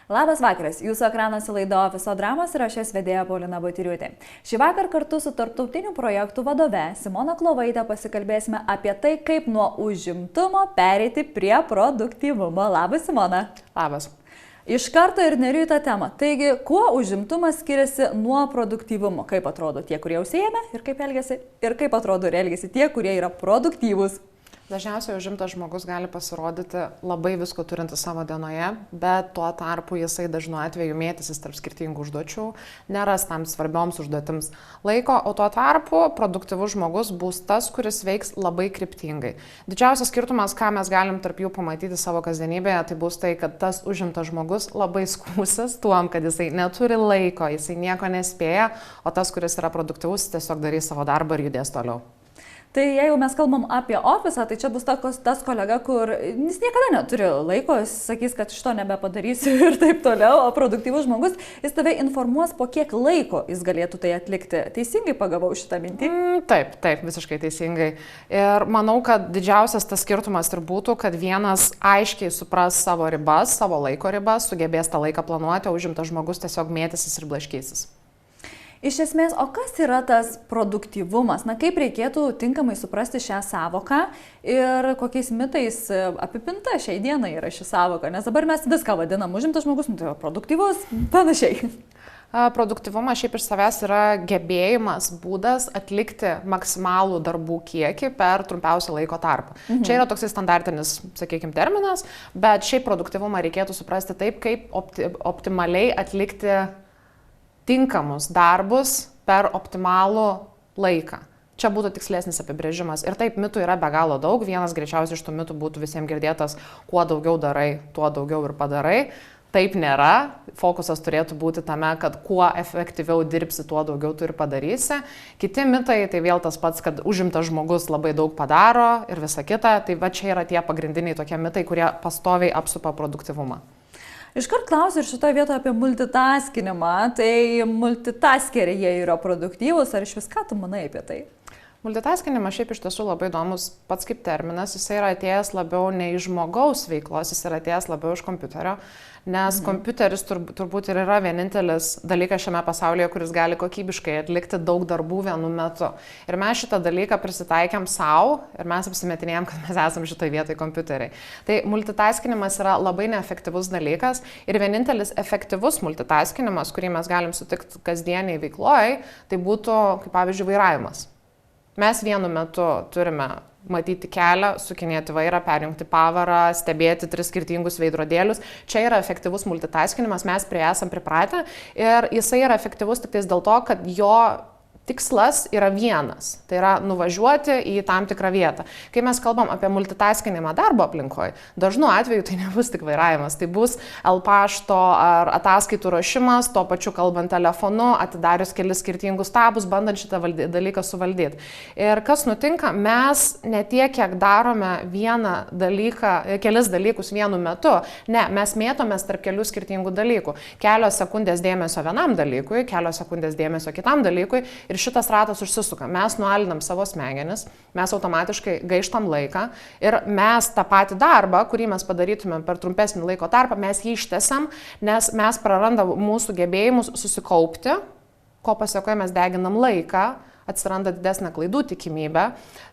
Labas vakaras, jūsų ekranuose laida Ofiso dramos ir aš jas vedėja Paulina Batiriūtė. Šį vakar kartu su tarptautinių projektų vadove Simona Klovaitė pasikalbėsime apie tai, kaip nuo užimtumo pereiti prie produktyvumo. Labas, Simona. Labas. Iš karto ir neriu į tą temą. Taigi, kuo užimtumas skiriasi nuo produktyvumo? Kaip atrodo tie, kurie užsiėmė ir kaip elgiasi? Ir kaip atrodo ir elgiasi tie, kurie yra produktyvūs? Dažniausiai užimtas žmogus gali pasirodyti labai visko turinti savo dienoje, bet tuo tarpu jisai dažnu atveju mėtysis tarp skirtingų užduočių, neras tam svarbioms užduotims laiko, o tuo tarpu produktyvus žmogus bus tas, kuris veiks labai kryptingai. Didžiausias skirtumas, ką mes galim tarp jų pamatyti savo kasdienybėje, tai bus tai, kad tas užimtas žmogus labai skūsis tuom, kad jisai neturi laiko, jisai nieko nespėja, o tas, kuris yra produktyvus, tiesiog darys savo darbą ir judės toliau. Tai jeigu mes kalbam apie ofisą, tai čia bus tas kolega, kur jis niekada neturi laiko, jis sakys, kad šito nebepadarysiu ir taip toliau, o produktyvus žmogus, jis tave informuos, po kiek laiko jis galėtų tai atlikti. Teisingai pagavau šitą mintį? Taip, visiškai teisingai. Ir manau, kad didžiausias tas skirtumas ir būtų, kad vienas aiškiai supras savo ribas, savo laiko ribas, sugebės tą laiką planuoti, o užimtas žmogus tiesiog mėtysis ir blaškysis. Iš esmės, o kas yra tas produktyvumas? Na, kaip reikėtų tinkamai suprasti šią savoką ir kokiais mitais apipinta šiai dienai yra ši savoka? Nes dabar mes viską vadinam užimtas žmogus, tai produktyvus, panašiai. Produktyvumas šiaip iš savęs yra gebėjimas, būdas atlikti maksimalų darbų kiekį per trumpiausią laiko tarpą. Čia yra toksai standartinis, sakykime, terminas, bet šiaip produktyvumą reikėtų suprasti taip, kaip optimaliai atlikti tinkamus darbus per optimalų laiką. Čia būtų tikslesnis apibrėžimas. Ir taip, mitų yra be galo daug. Vienas greičiausiai iš tų mitų būtų visiems girdėtas, kuo daugiau darai, tuo daugiau ir padarai. Taip nėra. Fokusas turėtų būti tame, kad kuo efektyviau dirbsi, tuo daugiau tu ir padarysi. Kiti mitai, tai vėl tas pats, kad užimtas žmogus labai daug padaro ir visa kita. Tai va čia yra tie pagrindiniai tokie mitai, kurie pastoviai apsupa produktyvumą. Iškart klausiu ir šitoje vietoje apie multitaskinimą. Tai multitaskeriai jie yra produktyvūs, ar iš vis ką tu manai apie tai? Multitaskinimas šiaip iš tiesų labai įdomus pats kaip terminas, jis yra atėjęs labiau ne iš žmogaus veiklos, jis yra atėjęs labiau iš kompiuterio, nes kompiuteris turbūt ir yra vienintelis dalykas šiame pasaulyje, kuris gali kokybiškai atlikti daug darbų vienu metu. Ir mes šitą dalyką prisitaikėm savo ir mes apsimetinėjom, kad mes esam šitoje vietoje kompiuteriai. Tai multitaskinimas yra labai neefektyvus dalykas ir vienintelis efektyvus multitaskinimas, kurį mes galim sutikti kasdieniai veikloj, tai būtų, kaip pavyzdžiui, vairavimas. Mes vienu metu turime matyti kelią, sukinėti vairą, perjungti pavarą, stebėti 3 skirtingus veidrodėlius. Čia yra efektyvus multitaskinimas, mes prie esam pripratę ir jisai yra efektyvus tik tais dėl to, kad jo tikslas yra vienas, tai yra nuvažiuoti į tam tikrą vietą. Kai mes kalbam apie multitaskinimą darbo aplinkoje, dažnu atveju tai nebus tik vairavimas, tai bus pašto ar ataskaitų ruošimas, tuo pačiu kalbant telefonu, atidarius kelis skirtingus tabus, bandant šitą dalyką suvaldyti. Ir kas nutinka, mes ne tiek, kiek darome vieną dalyką, kelis dalykus vienu metu, ne, mes mėtomės tarp kelių skirtingų dalykų. Kelios sekundės dėmesio vienam dalykui, kelios sekundės dėmesio kitam dalykui. Ir šitas ratas užsisuka. Mes nualinam savo smegenis, mes automatiškai gaištam laiką ir mes tą patį darbą, kurį mes padarytumėm per trumpesnį laiko tarpą, mes jį ištęsiam, nes mes prarandam mūsų gebėjimus susikaupti, ko pasekoje mes deginam laiką, atsiranda didesnė klaidų tikimybė.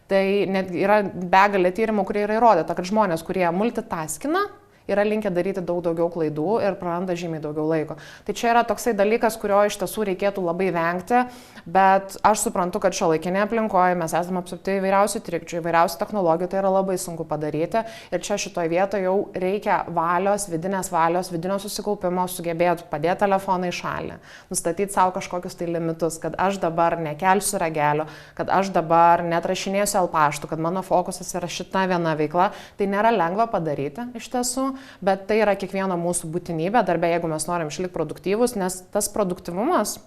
Tai net yra begalė tyrimų, kurie yra įrodyta, kad žmonės, kurie multitaskina, yra linkę daryti daug daugiau klaidų ir praranda žymiai daugiau laiko. Tai čia yra toksai dalykas, kurio iš tiesų reikėtų labai vengti, bet aš suprantu, kad šiuolaikinėje aplinkoje mes esame apsupti įvairiausių trikdžių, įvairiausių technologijų, tai yra labai sunku padaryti ir čia šitoje vietoje jau reikia valios, vidinio susikaupimo, sugebėti padėti telefoną į šalį, nustatyti savo kažkokius tai limitus, kad aš dabar nekelsiu ragelio, kad aš dabar netrašinėsiu paštų, kad mano fokusas yra šita viena veikla. Tai nėra lengva padaryti iš tiesų, bet tai yra kiekvieno mūsų būtinybė darbė, jeigu mes norim išlikti produktyvus, nes tas produktyvumas,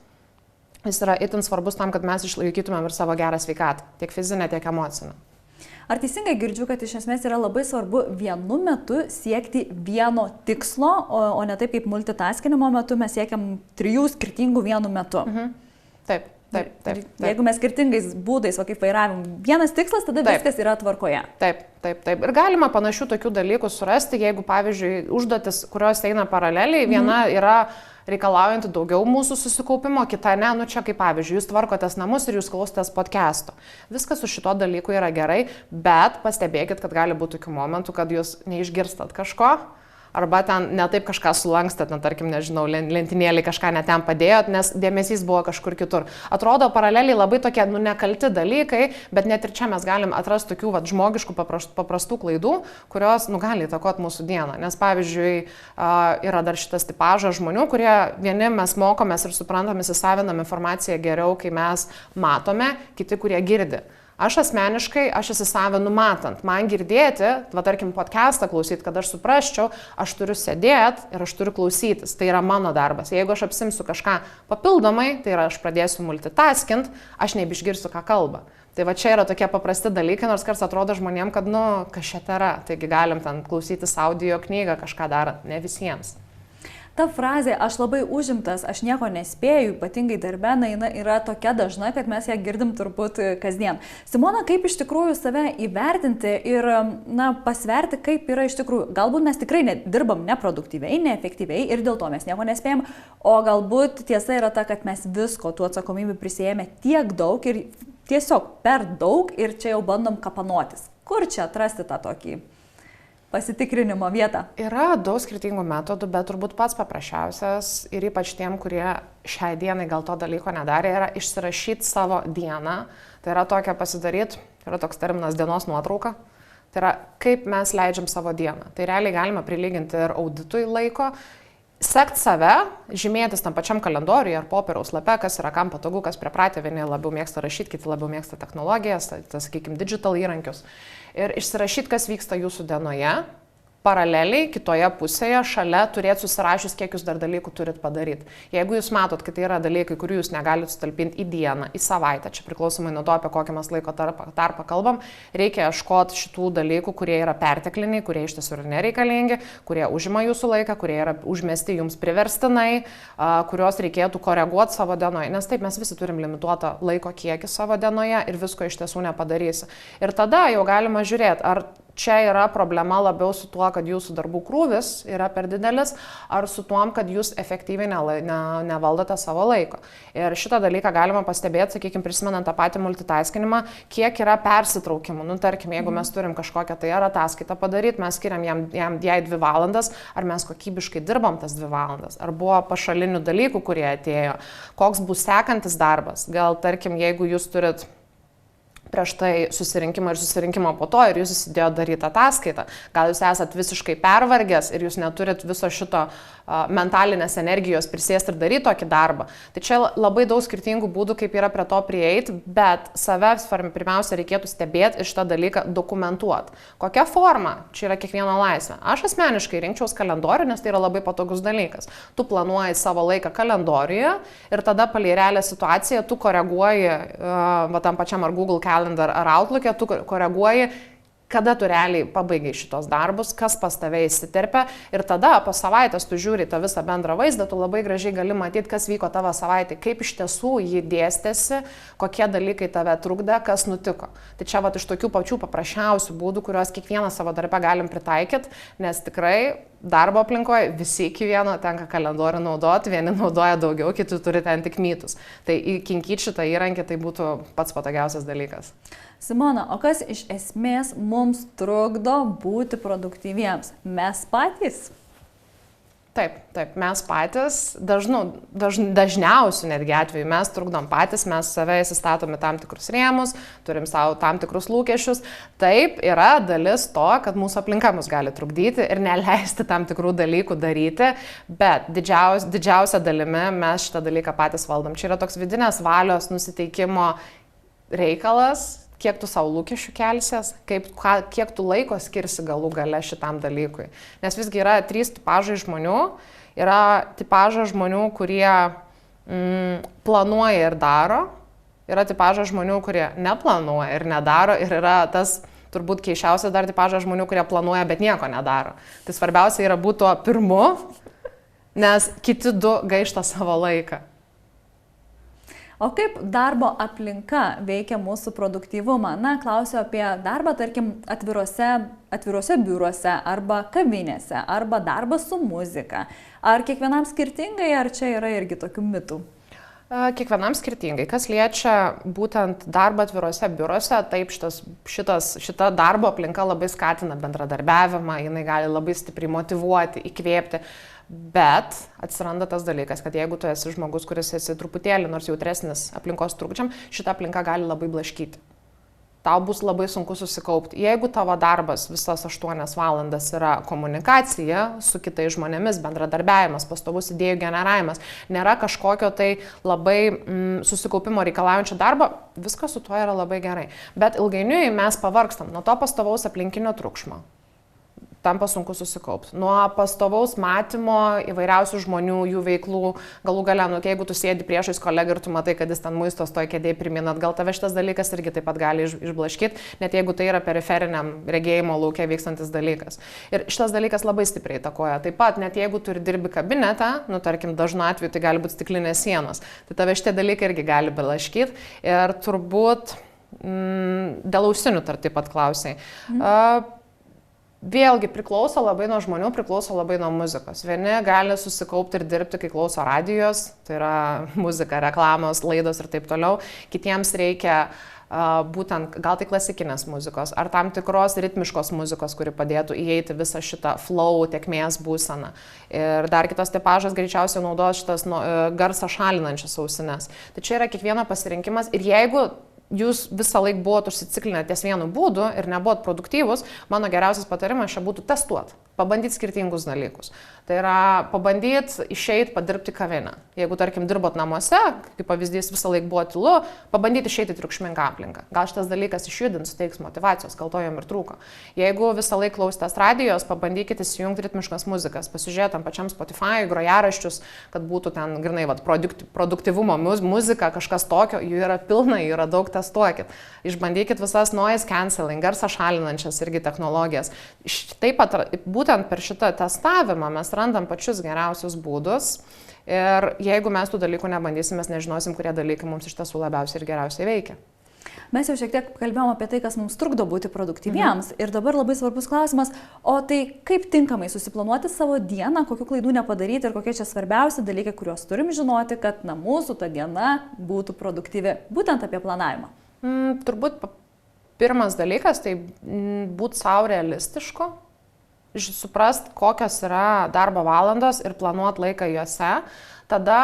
jis yra itin svarbus tam, kad mes išlaikytumėm ir savo gerą sveikatą, tiek fizinę, tiek emocinę. Ar teisingai girdžiu, kad iš esmės yra labai svarbu vienu metu siekti vieno tikslo, o ne taip kaip multitaskinimo metu mes siekiam 3 skirtingų vienu metu? Taip. Taip. Jeigu mes skirtingais būdais, o kaip vairavom, vienas tikslas, tada viskas yra tvarkoje. Taip. Ir galima panašių tokių dalykų surasti, jeigu, pavyzdžiui, užduotis, kurios eina paraleliai, viena yra reikalaujanti daugiau mūsų susikaupimo, kita ne, čia kaip pavyzdžiui, jūs tvarkotės namus ir jūs klausotės podcast'o. Viskas su šito dalyku yra gerai, bet pastebėkit, kad gali būti tokių momentų, kad jūs neišgirstat kažko, arba ten ne taip kažką sulankstat, tarkim, nežinau, lentynėlį kažką ne ten padėjot, nes dėmesys buvo kažkur kitur. Atrodo, paraleliai labai tokie, nekalti dalykai, bet net ir čia mes galim atrasti tokių žmogiškų paprastų klaidų, kurios, gali įtakoti mūsų dieną. Nes, pavyzdžiui, yra dar šitas tipažas žmonių, kurie vieni mes mokomės ir suprantam, įsisavinam informaciją geriau, kai mes matome, kiti, kurie girdi. Aš asmeniškai, įsisavinu matant, man girdėti, tarkim, podcastą klausyti, kad aš suprasčiau, aš turiu sėdėti ir aš turiu klausytis. Tai yra mano darbas. Jeigu aš apsimsiu kažką papildomai, tai yra aš pradėsiu multitaskint, aš neišgirsiu, ką kalba. Tai va čia yra tokie paprasti dalykai, nors kartais atrodo žmonėm, kad, kas čia yra. Taigi galim ten klausytis audio knygą, kažką darant, ne visiems. Ta frazė, aš labai užimtas, aš nieko nespėju, ypatingai darbe, yra tokia dažna, kad mes ją girdim turbūt kasdien. Simona, kaip iš tikrųjų save įvertinti ir pasverti, kaip yra iš tikrųjų. Galbūt mes tikrai dirbam neproduktyviai, neefektyviai ir dėl to mes nieko nespėjom, o galbūt tiesa yra ta, kad mes visko tų atsakomybių prisėjame tiek daug ir tiesiog per daug ir čia jau bandom kapanotis. Kur čia atrasti tą tokį pasitikrinimo vietą? Yra daug skirtingų metodų, bet turbūt pats paprasčiausias ir ypač tiem, kurie šiai dienai gal to dalyko nedarė, yra išsirašyti savo dieną. Tai yra tokia pasidaryti, yra toks terminas dienos nuotrauka. Tai yra, kaip mes leidžiam savo dieną. Tai realiai galima prilyginti ir auditui laiko. Sekt save, žymėtis tam pačiam kalendoriuje ar popieriaus lape, kas yra kam patogu, kas pripratę, vieni labiau mėgsta rašyti, kiti labiau mėgsta technologijas, sakykime, digital įrankius. Ir išsirašyti, kas vyksta jūsų dienoje, paraleliai kitoje pusėje šalia turėti susirašius, kiek jūs dar dalykų turit padaryti. Jeigu jūs matot, kad tai yra dalykai, kurių jūs negalite sutalpinti į dieną, į savaitę, čia priklausomai nuo to, apie kokį mes laiko tarpą kalbam, reikia ieškoti šitų dalykų, kurie yra pertekliniai, kurie iš tiesų yra nereikalingi, kurie užima jūsų laiką, kurie yra užmesti jums priverstinai, kuriuos reikėtų koreguoti savo dienoje. Nes taip, mes visi turim limituotą laiko kiekį savo dienoje ir visko iš tiesų nepadarysi. Ir tada jau galima žiūrėti, ar čia yra problema labiau su tuo, kad jūsų darbų krūvis yra per didelis, ar su tuom, kad jūs efektyviai nevaldote savo laiko. Ir šitą dalyką galima pastebėti, sakykime, prisimenant tą patį multitaskinimą, kiek yra persitraukimų. Tarkim, jeigu mes turim kažkokią tai ar ataskaitą padaryti, mes skiriam jai 2 valandas, ar mes kokybiškai dirbam tas 2 valandas, ar buvo pašalinių dalykų, kurie atėjo, koks bus sekantis darbas. Gal, tarkim, jeigu jūs turit prieš tai susirinkimą ir susirinkimą po to ir jūs įsidėjo daryti ataskaitą. Gal jūs esat visiškai pervargęs ir jūs neturit viso šito mentalinės energijos prisėsti ir daryti tokį darbą. Tai čia labai daug skirtingų būdų, kaip yra prie to prieiti, bet save pirmiausia reikėtų stebėti ir šitą dalyką dokumentuoti. Kokia forma? Čia yra kiekvieno laisvė. Aš asmeniškai rinkčiaus kalendorių, nes tai yra labai patogus dalykas. Tu planuoji savo laiką kalendoriuje ir tada palei realią situaciją tu koreguoji tam pačiam ar Google Calendar ar Outlook'e, tu koreguoji, kada tu realiai pabaigai šitos darbus, kas pas tave įsiterpia ir tada po savaitės tu žiūri tą visą bendrą vaizdą, tu labai gražiai gali matyti, kas vyko tavo savaitė, kaip iš tiesų jį dėstėsi, kokie dalykai tave trukdė, kas nutiko. Tai čia iš tokių pačių paprasčiausių būdų, kuriuos kiekvieną savo darbę galim pritaikyti, nes tikrai darbo aplinkoje visi iki vieno tenka kalendorių naudoti, vieni naudoja daugiau, kiti turi ten tik mytus. Tai įkinkyti šitą įrankį tai būtų pats patogiausias dalykas. Simona, o kas iš esmės mums trukdo būti produktyviems? Mes patys? Taip, mes patys, dažniausių netgi atveju mes trukdom patys, mes save įsistatome tam tikrus rėmus, turim savo tam tikrus lūkesčius. Taip, yra dalis to, kad mūsų aplinka mus gali trukdyti ir neleisti tam tikrų dalykų daryti, bet didžiausia dalimi mes šitą dalyką patys valdom. Čia yra toks vidinės valios nusiteikimo reikalas, kiek tu savo lūkesčių kelsies, kiek tu laiko skirsi galų gale šitam dalykui. Nes visgi yra 3 tipažai žmonių. Yra tipažas žmonių, kurie planuoja ir daro. Yra tipažas žmonių, kurie neplanuoja ir nedaro. Ir yra tas turbūt keiščiausias dar tipažas žmonių, kurie planuoja, bet nieko nedaro. Tai svarbiausia yra būti tuo pirmu, nes kiti 2 gaišta savo laiką. O kaip darbo aplinka veikia mūsų produktyvumą? Na, klausiu apie darbą, tarkim, atviruose biuruose arba kavinėse, arba darbą su muzika. Ar kiekvienam skirtingai, ar čia yra irgi tokių mitų? Kiekvienam skirtingai. Kas liečia būtent darbą atviruose biuruose, taip šita darbo aplinka labai skatina bendradarbiavimą, jinai gali labai stipriai motyvuoti, įkvėpti. Bet atsiranda tas dalykas, kad jeigu tu esi žmogus, kuris esi truputėlį nors jautresnis aplinkos trukdžiam, šitą aplinką gali labai blaškyti. Tau bus labai sunku susikaupti. Jeigu tavo darbas visas 8 valandas yra komunikacija su kitais žmonėmis, bendradarbiavimas, pastovus idėjų generavimas, nėra kažkokio tai labai susikaupimo reikalaujančio darbo, viskas su tuo yra labai gerai. Bet ilgainiui mes pavargstam nuo to pastovaus aplinkinio triukšmo. Tampa sunku susikaupti. Nuo pastovaus matymo įvairiausių žmonių, jų veiklų, galų gale, jeigu tu sėdi priešais kolegą ir tu matai, kad jis ten muistos toj kėdėje pirmin atgal, tave šitas dalykas irgi taip pat gali išblaškyti, net jeigu tai yra periferiniam regėjimo lauke vykstantis dalykas. Ir šitas dalykas labai stipriai įtakoja. Taip pat, net jeigu tu ir dirbi kabinetą, tarkim, dažnu atveju tai gali būti stiklinės sienos, tai tave šitie dalykai irgi gali blaškyti. Ir turbūt dėl ausinių taip pat klausai. Vėlgi priklauso labai nuo žmonių, priklauso labai nuo muzikos. Vieni gali susikaupti ir dirbti, kai klauso radijos, tai yra muzika, reklamos, laidos ir taip toliau. Kitiems reikia būtent gal tai klasikinės muzikos ar tam tikros ritmiškos muzikos, kuri padėtų įeiti visą šitą flow, tėkmės būseną. Ir dar kitas tipažas greičiausiai naudos šitas garsą šalinančias ausines. Tai čia yra kiekvieno pasirinkimas ir jeigu jūs visą laiką buvot užsiciklinę ties vienu būdu ir nebuvot produktyvus, mano geriausias patarimas čia būtų testuoti, pabandyti skirtingus dalykus. Tai yra pabandyti išeiti, padirbti kavinę. Jeigu, tarkim, dirbot namuose, kaip pavyzdys visą laiką buvo tylu, pabandyti išeiti į triukšmingą aplinką. Gal šitas dalykas išjudins, suteiks motyvacijos, gal to jam ir trūko. Jeigu visą laiką klausėtės radijos, pabandykite įsijungti ritmiškas muzikas, pasižiūrėti tam pačiam Spotify, grojaraščius, kad būtų ten, grinai, produktyvumo muzika, kažkas tokio, jų yra pilna, jų yra daug, testuokit. Išbandykit visas noise cancelling, garsą šalinančias irgi technologijas. Taip pat būtent per šitą testavimą mes randam pačius geriausius būdus ir jeigu mes tų dalykų nebandysim, mes nežinosim, kurie dalykai mums iš tiesų labiausiai ir geriausiai veikia. Mes jau šiek tiek kalbėjom apie tai, kas mums trukdo būti produktyviems. Ir dabar labai svarbus klausimas, o tai kaip tinkamai susiplanuoti savo dieną, kokių klaidų nepadaryti ir kokie čia svarbiausi dalykai, kuriuos turim žinoti, kad mūsų ta diena būtų produktyvi. Būtent apie planavimą. Turbūt pirmas dalykas tai būti savo realistišku. Suprast, kokios yra darbo valandos ir planuoti laiką juose, tada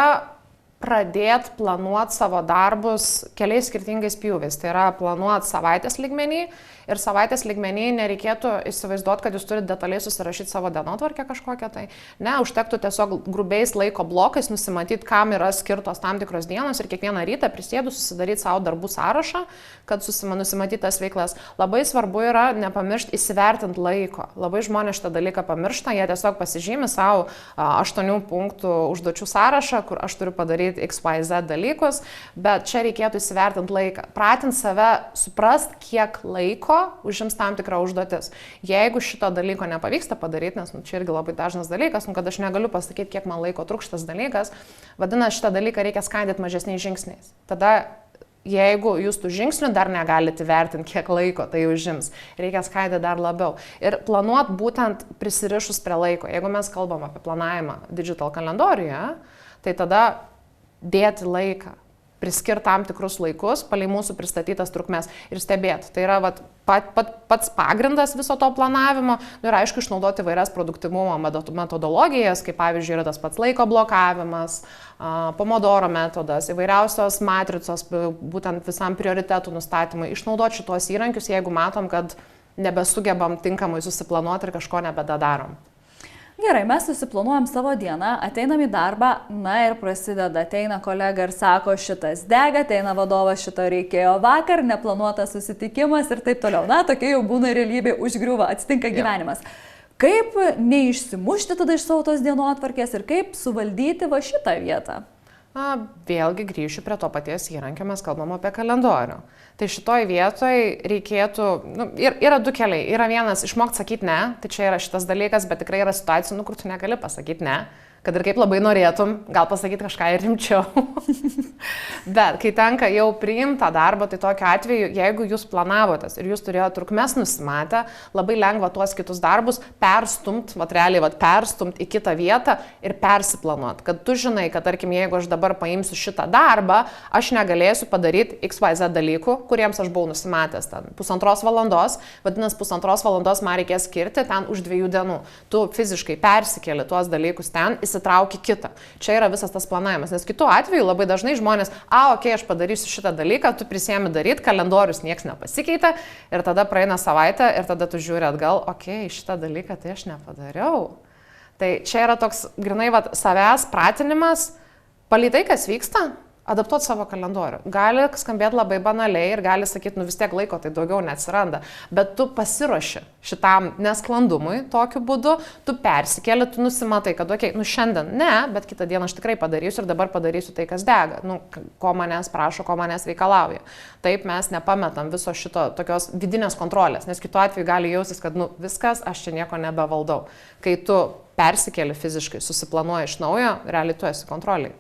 pradėti planuoti savo darbus keliais skirtingais pjūviais. Tai yra planuoti savaitės lygmenį ir savaitės lygmenį nereikėtų įsivaizduoti, kad jūs turite detaliai susirašyti savo dienotvarkę kažkokią tai. Ne, užtektų tiesiog grubiais laiko blokais nusimatyti, kam yra skirtos tam tikros dienos ir kiekvieną rytą prisėdus susidaryti savo darbų sąrašą, kad nusimatyti tas veiklas. Labai svarbu yra nepamiršti įsivertinti laiko. Labai žmonės šitą dalyką pamiršta, jie tiesiog pasižymi savo 8 punktų užduočių sąrašą, kur aš turiu padaryti XYZ dalykus, bet čia reikėtų įsivertinti laiką. Pratinti save, suprast, kiek laiko užims tam tikrą užduotis. Jeigu šito dalyko nepavyksta padaryti, nes čia irgi labai dažnas dalykas, kad aš negaliu pasakyti, kiek man laiko truks šitas dalykas, vadinasi, šitą dalyką reikia skaidyti mažesniais žingsniais. Tada, jeigu jūs tų žingsnių dar negalite vertinti, kiek laiko tai užims, reikia skaidyti dar labiau. Ir planuoti būtent prisirišus prie laiko. Jeigu mes kalbam apie planavimą digital kalendoriuje, tai tada dėti laiką, priskirti tam tikrus laikus, palei mūsų pristatytas trukmės ir stebėti. Tai yra pats pagrindas viso to planavimo ir aišku išnaudoti vairias produktyvumo metodologijas, kaip pavyzdžiui yra tas pats laiko blokavimas, Pomodoro metodas, įvairiausios matricos, būtent visam prioritetų nustatymui. Išnaudoti šitos įrankius, jeigu matom, kad nebesugebam tinkamai susiplanuoti ir kažko nebedadarom. Gerai, mes susiplanuojam savo dieną, ateinam į darbą, na ir prasideda, ateina kolega ir sako, šitas dega, ateina vadovas, šito reikėjo vakar, neplanuotas susitikimas ir taip toliau. Na, tokia jau būna realybė, užgriūva, atsitinka gyvenimas. Kaip neišsimušti tada iš savo tos dienotvarkės ir kaip suvaldyti va šitą vietą? Vėlgi grįšiu prie to paties įrankio, mes kalbam apie kalendorių. Tai šitoj vietoj reikėtų, yra du keliai. Yra vienas išmokti sakyti ne, tai čia yra šitas dalykas, bet tikrai yra situacijų, kur tu negali pasakyti ne. kad ir kaip labai norėtum, gal pasakyti kažką ir rimčiau. Bet kai tenka jau priimti tą darbą, tai tokiu atveju, jeigu jūs planavotės ir jūs turėjote trukmes nusimatę, labai lengva tuos kitus darbus perstumt, perstumt į kitą vietą ir persiplanuot. Kad tu žinai, kad tarkim, jeigu aš dabar paimsiu šitą darbą, aš negalėsiu padaryti XYZ dalykų, kuriems aš buvau nusimatęs ten 1,5 valandos, vadinasi, 1,5 valandos man reikės skirti ten už 2 dienų. Tu fiziškai persikeli tuos dalykus ten, įsitrauki kitą. Čia yra visas tas planavimas, nes kitu atveju labai dažnai žmonės, aš padarysiu šitą dalyką, tu prisiemi daryti, kalendorius nieks nepasikeitė ir tada praeina savaitę ir tada tu žiūri atgal, šitą dalyką tai aš nepadariau. Tai čia yra toks grinai savęs pratinimas, palei tai, kas vyksta, adaptuoti savo kalendorių. Gali skambėti labai banaliai ir gali sakyti, vis tiek laiko tai daugiau neatsiranda, bet tu pasiruoši šitam nesklandumui tokiu būdu, tu persikeli, tu nusimatai, kad šiandien ne, bet kitą dieną aš tikrai padarysiu ir dabar padarysiu tai, kas dega, ko manęs prašo, ko manęs reikalauja. Taip mes nepametam viso šito tokios vidinės kontrolės, nes kitu atveju gali jaustis, kad viskas, aš čia nieko nebevaldau. Kai tu persikeli fiziškai, susiplanuoji iš naujo, realiai tu esi kontroliai.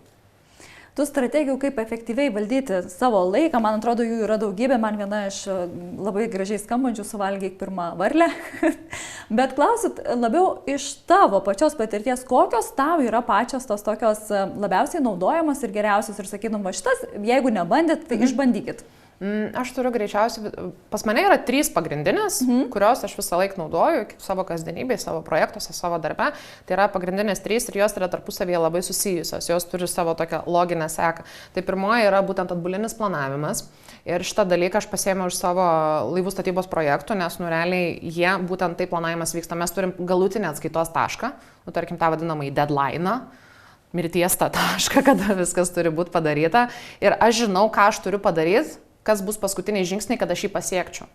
Tų strategijų, kaip efektyviai valdyti savo laiką, man atrodo, jų yra daugybė, man viena iš labai gražiai skambančių suvalgyk pirmą varlę. Bet klausit labiau iš tavo pačios patirties, kokios tau yra pačios tos tokios labiausiai naudojamos ir geriausios ir sakytum, šitas, jeigu nebandėt, tai išbandykit. Aš turiu greičiausiai, pas mane yra 3 pagrindinės, kurios aš visą laiką naudoju savo kasdienybėje, savo projektuose, savo darbe. Tai yra pagrindinės 3 ir jos yra tarpusavyje labai susijusios, jos turi savo tokią loginę seką. Tai pirmoji yra būtent atbulinis planavimas ir šitą dalyką aš pasiėmiau iš savo laivų statybos projektų, nes realiai būtent tai planavimas vyksta. Mes turim galutinį atskaitos tašką, tarkim tą vadinamąjį deadline'ą. Mirties tą tašką, kada viskas turi būti padaryta ir aš žinau, ką aš turiu padaryti, kas bus paskutiniai žingsniai, kad aš jį pasiekčiau.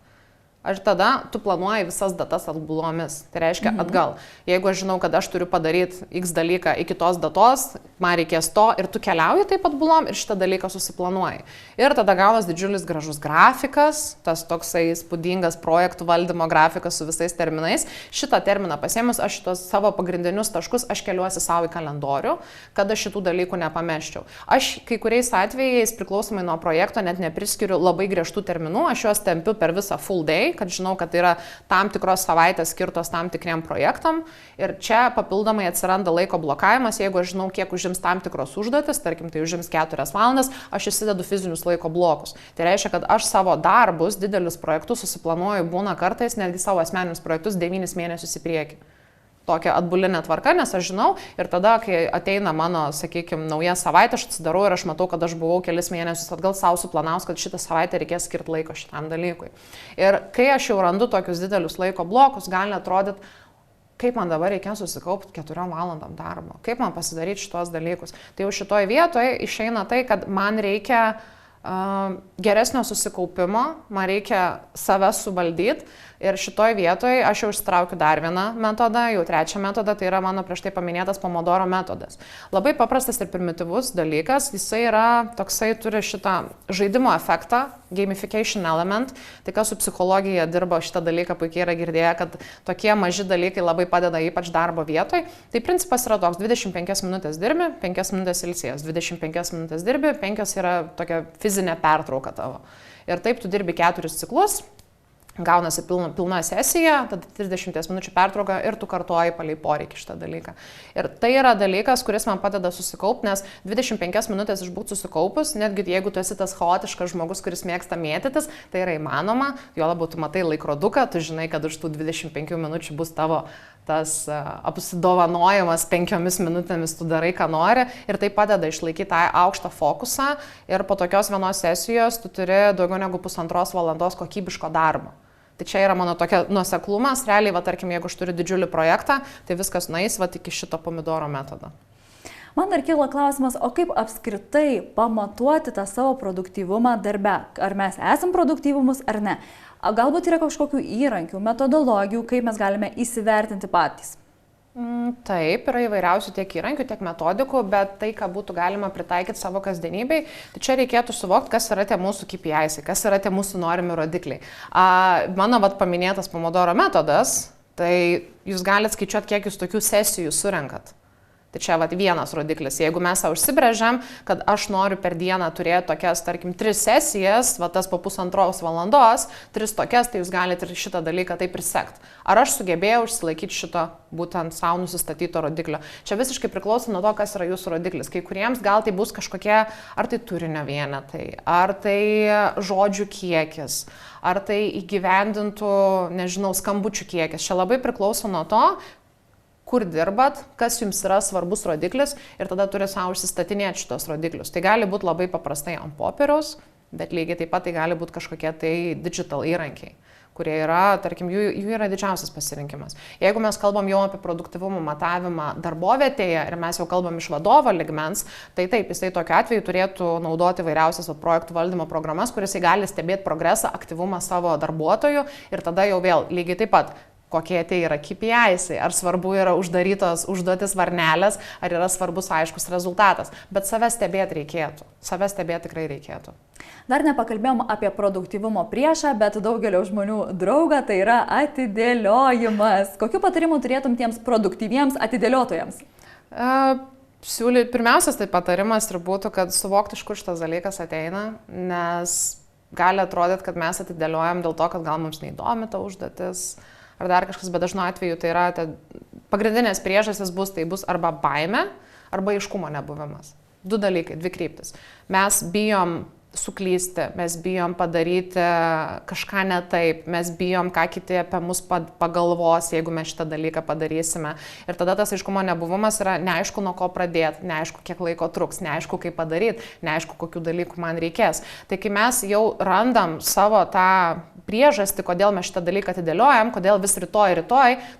Aš tada tu planuoji visas datas atbulomis. Tai reiškia atgal. Jeigu aš žinau, kad aš turiu padaryti X dalyką iki tos datos, man reikės to ir tu keliauji taip atbulom ir šitą dalyką susiplanuoji. Ir tada gaunas didžiulis gražus grafikas, tas toksai įspūdingas projektų valdymo grafikas su visais terminais. Šitą terminą pasiėmus, aš šitos savo pagrindinius taškus aš keliuosi savo į kalendorių, kad aš šitų dalykų nepameščiau. Aš kai kuriais atvejais, priklausomai nuo projekto, net nepriskiriu labai griežtų terminų, aš juos tempiu per visą full day, kad žinau, kad tai yra tam tikros savaitės skirtos tam tikriem projektam ir čia papildomai atsiranda laiko blokavimas, jeigu aš žinau, kiek užims tam tikros užduotis, tarkim, tai užims 4 valandas, aš įsidedu fizinius laiko blokus. Tai reiškia, kad aš savo darbus, didelius projektus susiplanuoju būna kartais, netgi savo asmeninius projektus 9 mėnesius į priekį. Tokia atbulinė tvarka, nes aš žinau ir tada, kai ateina mano, sakykime, nauja savaitė, aš atsidarau ir aš matau, kad aš buvau kelis mėnesius atgal savo suplanaus, kad šitą savaitę reikės skirti laiko šitam dalykui. Ir kai aš jau randu tokius didelius laiko blokus, gali atrodyti, kaip man dabar reikės susikaupti 4 valandom darbo, kaip man pasidaryti šitos dalykus. Tai jau šitoje vietoje išeina tai, kad man reikia geresnio susikaupimo, man reikia save suvaldyti ir šitoje vietoje aš jau ištraukiu dar vieną metodą, jau 3 metodą, tai yra mano prieš tai paminėtas Pomodoro metodas. Labai paprastas ir primityvus dalykas, jisai yra toksai, turi šitą žaidimo efektą, gamification element, tai kas su psichologija dirba šitą dalyką puikiai yra girdėję, kad tokie maži dalykai labai padeda ypač darbo vietoj. Tai principas yra toks, 25 minutės dirbi, 5 minutės ilsės, 25 minutės dirbi, 5 yra tokia fizinė pertrauka tavo. Ir taip tu dirbi 4 ciklus, gaunasi pilna sesija, tada 30 minučių pertrauka ir tu kartuoji palei poreikį šitą dalyką. Ir tai yra dalykas, kuris man padeda susikaupti, nes 25 minutės išbūti susikaupus, netgi jeigu tu esi tas chaotiškas žmogus, kuris mėgsta mėtytis, tai yra įmanoma, jo labiau tu matai laikroduką, tu žinai, kad už tų 25 minučių bus tavo tas apsidovanojimas 5 minutėmis, tu darai, ką nori ir tai padeda išlaikyti tą aukštą fokusą ir po tokios vienos sesijos tu turi daugiau negu 1,5 valandos kokybiško darbo. Tai čia yra mano tokia nuoseklumas, realiai, tarkim, jeigu aš turiu didžiulį projektą, tai viskas nueis iki šito pomidoro metodo. Man dar kyla klausimas, o kaip apskritai pamatuoti tą savo produktyvumą darbe? Ar mes esam produktyvumus ar ne? Galbūt yra kažkokių įrankių, metodologijų, kaip mes galime įsivertinti patys? Taip, yra įvairiausių tiek įrankių, tiek metodikų, bet tai, ką būtų galima pritaikyti savo kasdienybei, tai čia reikėtų suvokti, kas yra tie mūsų KPIs, kas yra tie mūsų norimi rodikliai. Mano paminėtas Pomodoro metodas, tai jūs galite skaičiuoti, kiek jūs tokių sesijų surenkat. Tai čia vienas rodiklis. Jeigu mes savo užsibrėžiam, kad aš noriu per dieną turėti tokias, tarkim, 3 sesijas, tas po 1,5 valandos, 3 tokias, tai jūs galite ir šitą dalyką taip prisekti. Ar aš sugebėjau išsilaikyti šito būtent savo nusistatyto rodiklio. Čia visiškai priklauso nuo to, kas yra jūsų rodiklis. Kai kuriems gal tai bus kažkokie, ar tai turinio vienetai, ar tai žodžių kiekis, ar tai įgyvendintų, nežinau, skambučių kiekis. Čia labai priklauso nuo to, kur dirbat, kas jums yra svarbus rodiklis ir tada turi savo užsistatinėti šitos rodiklius. Tai gali būti labai paprastai ant popieriaus, bet lygiai taip pat tai gali būti kažkokie tai digital įrankiai, kurie yra, tarkim, jų yra didžiausias pasirinkimas. Jeigu mes kalbam jau apie produktyvumo matavimą darbovietėje ir mes jau kalbam iš vadovo ligmens, tai taip, jisai tokiu atveju turėtų naudoti vairiausias projektų valdymo programas, kuris gali stebėti progresą, aktyvumą savo darbuotojų ir tada jau vėl lygiai taip pat kokie tai yra KPIs, ar svarbu yra uždarytos užduotis varnelės, ar yra svarbus aiškus rezultatas. Bet save stebėti reikėtų. Save stebėti tikrai reikėtų. Dar nepakalbėjom apie produktyvumo priešą, bet daugelio žmonių draugą, tai yra atidėliojimas. Kokių patarimų turėtum tiems produktyviems atidėliotojams? Pirmiausias tai patarimas ir būtų, kad suvokti, iš kur šitas dalykas ateina, nes gali atrodyti, kad mes atidėliojam dėl to, kad gal mums neįdomi ta užduotis, ar dar kažkas, bet dažnu atveju tai yra pagrindinės priežastys tai bus arba baimė, arba aiškumo nebuvimas. 2 dalykai, 2 kryptis. Mes bijom suklysti, mes bijom padaryti kažką ne taip, mes bijom, ką kiti apie mus pagalvos, jeigu mes šitą dalyką padarysime. Ir tada tas aiškumo nebuvimas yra neaišku, nuo ko pradėti, neaišku, kiek laiko truks, neaišku, kaip padaryti, neaišku, kokių dalykų man reikės. Tai kai mes jau randam savo tą priežastį, kodėl mes šitą dalyką atidėliojam, kodėl vis rytoj,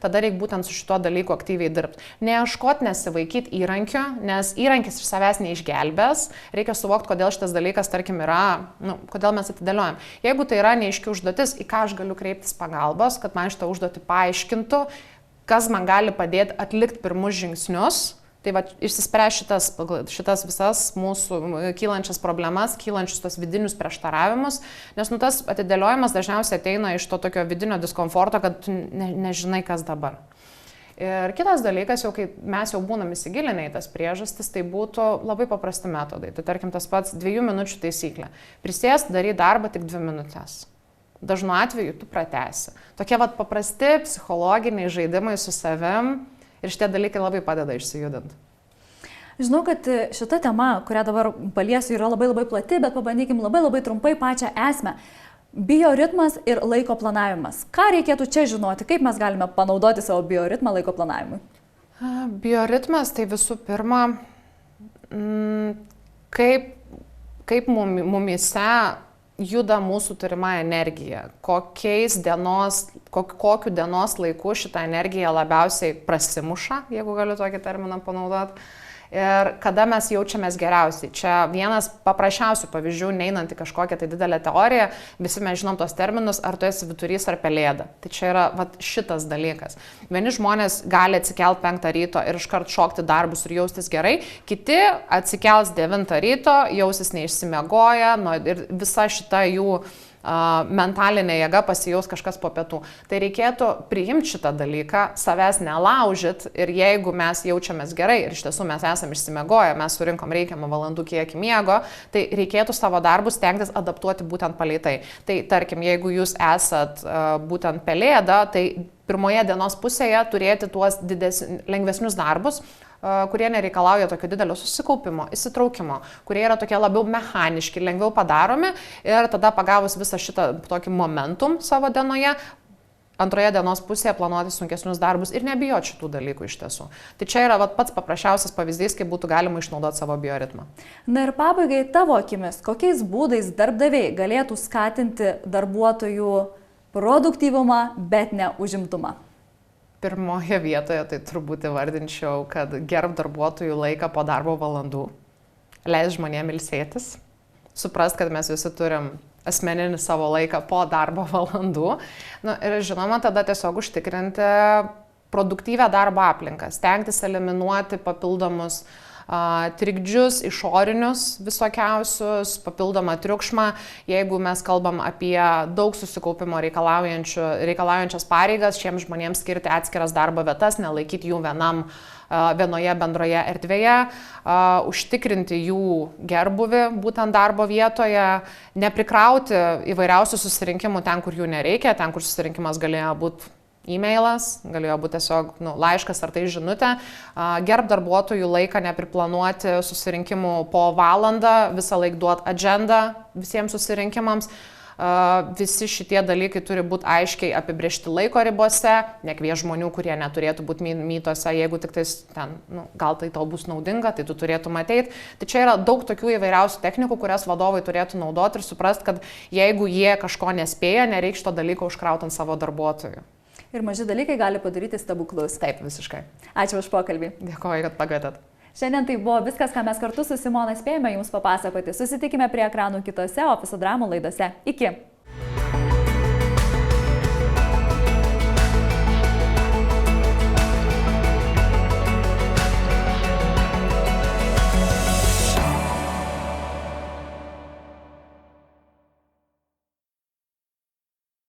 tada reikia būtent su šituo dalyku aktyviai dirbti. Neieškoti, nesivaikyti įrankio, nes įrankis iš savęs neišgelbės, reikia suvokti, kodėl šitas dalykas, tarkim, kodėl mes atidėliojam. Jeigu tai yra neaiški užduotis, į ką aš galiu kreiptis pagalbos, kad man šitą užduotį paaiškintų, kas man gali padėti atlikti pirmus žingsnius, tai išsispręs šitas visas mūsų kylančias problemas, kylančius tos vidinius prieštaravimus, nes tas atidėliojimas dažniausiai ateina iš to tokio vidinio diskomforto, kad tu nežinai, kas dabar. Ir kitas dalykas, jau kai mes jau būnam įsigilinę į tas priežastis, tai būtų labai paprasti metodai. Tai tarkim tas pats 2 minučių taisyklė. Prisėst, daryti darbą tik 2 minutės. Dažnu atveju tu pratęsi. Tokie paprasti psichologiniai žaidimai su savim ir šitie dalykai labai padeda išsijudinti. Žinau, kad šita tema, kurią dabar paliesiu, yra labai plati, bet pabandykim labai trumpai pačią esmę. Bioritmas ir laiko planavimas. Ką reikėtų čia žinoti? Kaip mes galime panaudoti savo bioritmą laiko planavimui? Bioritmas tai visų pirma, kaip mumyse juda mūsų turima energija, kokiu dienos laiku šitą energiją labiausiai prasimuša, jeigu galiu tokį terminą panaudoti. Ir kada mes jaučiamės geriausiai. Čia vienas paprasčiausių pavyzdžių, neinant į kažkokią tai didelę teoriją, visi mes žinom tos terminus, ar tu esi vyturys ar pelėda. Tai čia yra šitas dalykas. Vieni žmonės gali atsikelti 5 ryto ir iškart šokti darbus ir jaustis gerai, kiti atsikels 9 ryto, jausis neišsimiegoję ir visa šita jų mentalinė jėga pasijaus kažkas po pietų. Tai reikėtų priimti šitą dalyką, savęs nelaužyti ir jeigu mes jaučiamės gerai ir iš tiesų mes esame išsimiegoję, mes surinkom reikiamą valandų kiekį miego, tai reikėtų savo darbus stengtis adaptuoti būtent palei tai. Tai tarkim, jeigu jūs esat būtent pelėda, tai pirmoje dienos pusėje turėti tuos lengvesnius darbus, kurie nereikalauja tokio didelio susikaupimo, įsitraukimo, kurie yra tokie labiau mechaniški, lengviau padaromi ir tada pagavus visą šitą tokį momentum savo dienoje, antroje dienos pusėje planuoti sunkesnius darbus ir nebijoti šitų dalykų iš tiesų. Tai čia yra pats paprasčiausias pavyzdys, kaip būtų galima išnaudoti savo bioritmą. Na ir pabaigai tavo akimis, kokiais būdais darbdaviai galėtų skatinti darbuotojų produktyvumą, bet ne užimtumą? Pirmoje vietoje tai turbūt įvardinčiau, kad gerb darbuotojų laiką po darbo valandų, leis žmonėms ilsėtis, suprast, kad mes visi turim asmeninį savo laiką po darbo valandų. Ir žinoma, tada tiesiog užtikrinti produktyvę darbo aplinką, stengtis eliminuoti papildomus trikdžius, išorinius visokiausius, papildomą triukšmą. Jeigu mes kalbam apie daug susikaupimo reikalaujančias pareigas, šiems žmonėms skirti atskiras darbo vietas, nelaikyti jų vienam vienoje bendroje erdvėje, užtikrinti jų gerbuvį būtent darbo vietoje, neprikrauti įvairiausių susirinkimų ten, kur jų nereikia, ten, kur susirinkimas galėjo būti e-mailas, galėjo būti tiesiog laiškas ar tai žinutė, gerb darbuotojų laiką, nepriplanuoti susirinkimų po valandą, visą laiką duoti agendą visiems susirinkimams. Visi šitie dalykai turi būti aiškiai apibriežti laiko ribose, nekvies žmonių, kurie neturėtų būti mytose, jeigu tik tais ten, gal tai tau bus naudinga, tai tu turėtum ateiti. Tai čia yra daug tokių įvairiausių technikų, kurias vadovai turėtų naudoti ir suprasti, kad jeigu jie kažko nespėja, nereikia šito dalyko užkrauti ant savo darbuotojų. Ir maži dalykai gali padaryti stebuklus. Taip, visiškai. Ačiū už pokalbį. Dėkuoju, kad pakvietėt. Šiandien tai buvo viskas, ką mes kartu su Simona spėjome jums papasakoti. Susitikime prie ekranų kitose Ofiso dramų laidose. Iki.